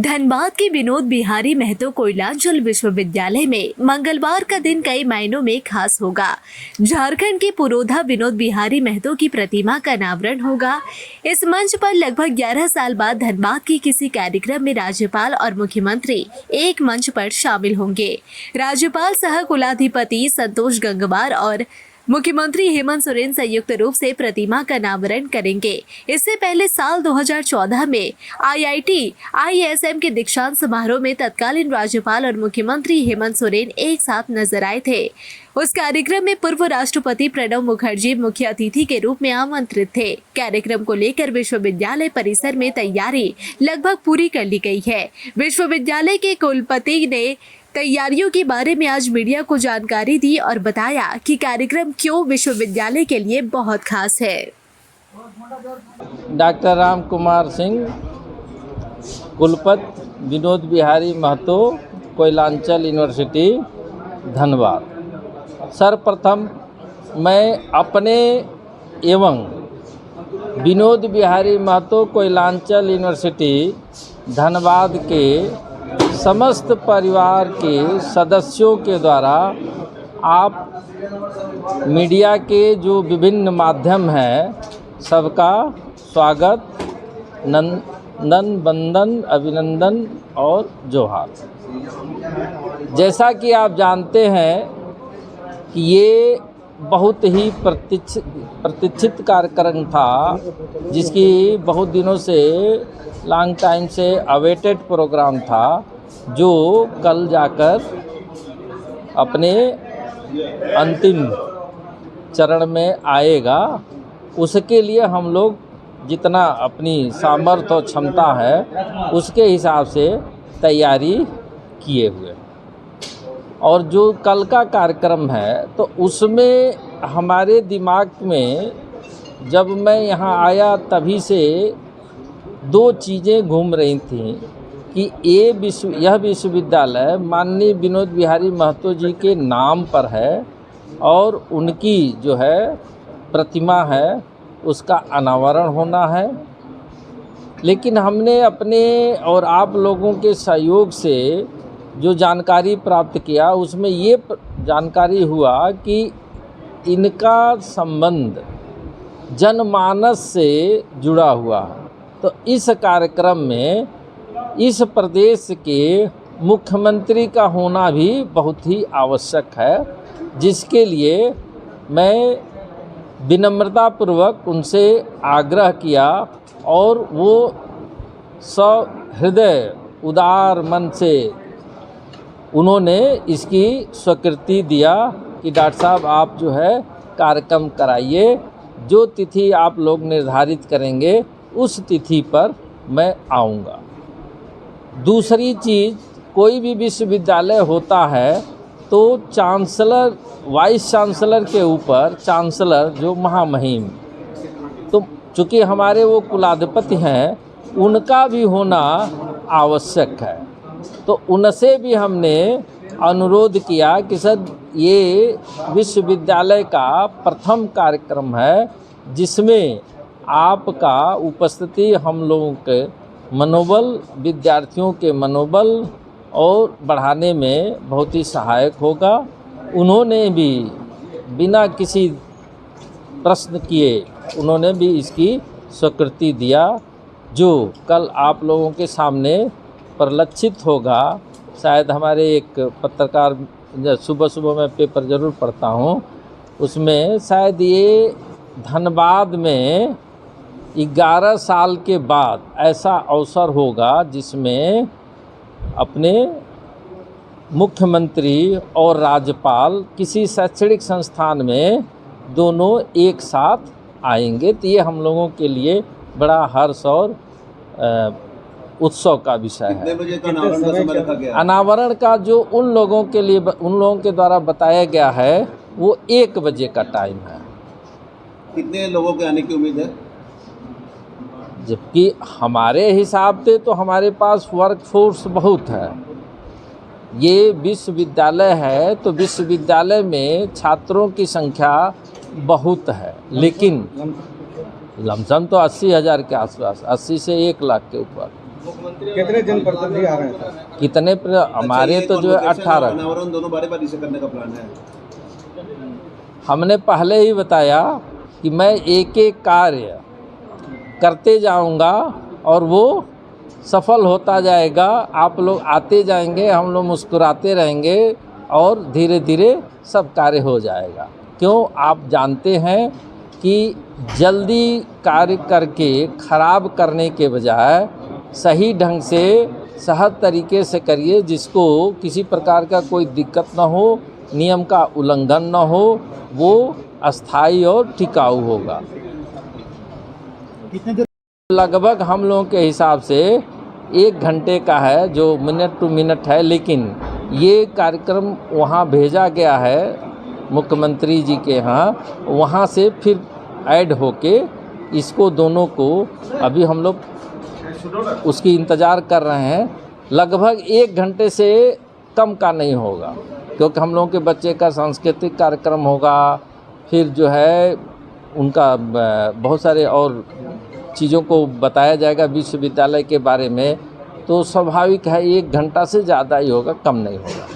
धनबाद के विनोद बिहारी महतो कोयलांचल विश्वविद्यालय में मंगलवार का दिन कई मायनों में खास होगा। झारखंड के पुरोधा विनोद बिहारी महतो की प्रतिमा का अनावरण होगा। इस मंच पर लगभग 11 साल बाद धनबाद के किसी कार्यक्रम में राज्यपाल और मुख्यमंत्री एक मंच पर शामिल होंगे। राज्यपाल सह कुलाधिपति संतोष गंगवार और मुख्यमंत्री हेमंत सोरेन संयुक्त रूप से प्रतिमा का अनावरण करेंगे। इससे पहले साल 2014 में IIT ISM के दीक्षांत समारोह में तत्कालीन राज्यपाल और मुख्यमंत्री हेमंत सोरेन एक साथ नजर आए थे। उस कार्यक्रम में पूर्व राष्ट्रपति प्रणब मुखर्जी मुख्य अतिथि के रूप में आमंत्रित थे। कार्यक्रम को लेकर विश्वविद्यालय परिसर में तैयारी लगभग पूरी कर ली गई है। विश्वविद्यालय के कुलपति ने तैयारियों के बारे में आज मीडिया को जानकारी दी और बताया कि कार्यक्रम क्यों विश्वविद्यालय के लिए बहुत खास है। डॉक्टर राम कुमार सिंह, कुलपति विनोद बिहारी महतो, कोयलांचल यूनिवर्सिटी धनबाद। सर्वप्रथम मैं अपने एवं विनोद बिहारी महतो कोयलांचल यूनिवर्सिटी धनबाद के समस्त परिवार के सदस्यों के द्वारा आप मीडिया के जो विभिन्न माध्यम हैं सबका स्वागत, वंदन, अभिनंदन और जोहार। जैसा कि आप जानते हैं कि ये बहुत ही प्रतीक्षित कार्यक्रम था, जिसकी बहुत दिनों से लॉन्ग टाइम से अवेटेड प्रोग्राम था, जो कल जाकर अपने अंतिम चरण में आएगा। उसके लिए हम लोग जितना अपनी सामर्थ्य और क्षमता है उसके हिसाब से तैयारी किए हुए। और जो कल का कार्यक्रम है तो उसमें हमारे दिमाग में जब मैं यहाँ आया तभी से दो चीज़ें घूम रही थीं कि यह विश्वविद्यालय माननीय विनोद बिहारी महतो जी के नाम पर है और उनकी जो है प्रतिमा है उसका अनावरण होना है। लेकिन हमने अपने और आप लोगों के सहयोग से जो जानकारी प्राप्त किया उसमें ये जानकारी हुआ कि इनका संबंध जनमानस से जुड़ा हुआ है। तो इस कार्यक्रम में इस प्रदेश के मुख्यमंत्री का होना भी बहुत ही आवश्यक है, जिसके लिए मैं विनम्रतापूर्वक उनसे आग्रह किया और वो सहृदय उदार मन से उन्होंने इसकी स्वीकृति दिया कि डॉक्टर साहब आप जो है कार्यक्रम कराइए, जो तिथि आप लोग निर्धारित करेंगे उस तिथि पर मैं आऊँगा। दूसरी चीज़, कोई भी विश्वविद्यालय होता है तो चांसलर, वाइस चांसलर के ऊपर चांसलर जो महामहिम, तो चूँकि हमारे वो कुलाधिपति हैं उनका भी होना आवश्यक है। तो उनसे भी हमने अनुरोध किया कि सर ये विश्वविद्यालय का प्रथम कार्यक्रम है जिसमें आपका उपस्थिति हम लोगों के मनोबल, विद्यार्थियों के मनोबल और बढ़ाने में बहुत ही सहायक होगा। उन्होंने भी बिना किसी प्रश्न किए उन्होंने भी इसकी स्वीकृति दिया, जो कल आप लोगों के सामने परिलक्षित होगा। शायद हमारे एक पत्रकार, सुबह मैं पेपर ज़रूर पढ़ता हूँ, उसमें शायद ये धनबाद में 11 साल के बाद ऐसा अवसर होगा जिसमें अपने मुख्यमंत्री और राज्यपाल किसी शैक्षणिक संस्थान में दोनों एक साथ आएंगे। तो ये हम लोगों के लिए बड़ा हर्ष और उत्सव का विषय है। कितने बजे का अनावरण का समय रखा गया है? अनावरण का जो उन लोगों के द्वारा बताया गया है वो 1 बजे का टाइम है। कितने लोगों के आने की उम्मीद है? जबकि हमारे हिसाब से तो हमारे पास वर्कफोर्स बहुत है। ये विश्वविद्यालय है तो विश्वविद्यालय में छात्रों की संख्या बहुत है, लेकिन लमसम तो 80,000 के आसपास, 80 से 1 लाख के ऊपर। कितने जनप्रतिनिधि आ रहे हैं सर? कितने हमारे तो जो है 18। अनावरण दोनों बारी बारी से करने का प्लान है। हमने पहले ही बताया कि मैं एक एक कार्य करते जाऊंगा और वो सफल होता जाएगा। आप लोग आते जाएंगे, हम लोग मुस्कुराते रहेंगे और धीरे धीरे सब कार्य हो जाएगा। क्यों? आप जानते हैं कि जल्दी कार्य करके ख़राब करने के बजाय सही ढंग से सहज तरीके से करिए, जिसको किसी प्रकार का कोई दिक्कत ना हो, नियम का उल्लंघन ना हो, वो अस्थाई और टिकाऊ होगा। लगभग हम लोगों के हिसाब से 1 घंटे का है, जो मिनट टू मिनट है, लेकिन ये कार्यक्रम वहाँ भेजा गया है मुख्यमंत्री जी के यहाँ, वहाँ से फिर ऐड होके इसको दोनों को अभी हम लोग उसकी इंतज़ार कर रहे हैं। लगभग 1 घंटे से कम का नहीं होगा, क्योंकि हम लोगों के बच्चे का सांस्कृतिक कार्यक्रम होगा, फिर जो है उनका बहुत सारे और चीज़ों को बताया जाएगा विश्वविद्यालय के बारे में, तो स्वाभाविक है 1 घंटा से ज़्यादा ही होगा, कम नहीं होगा।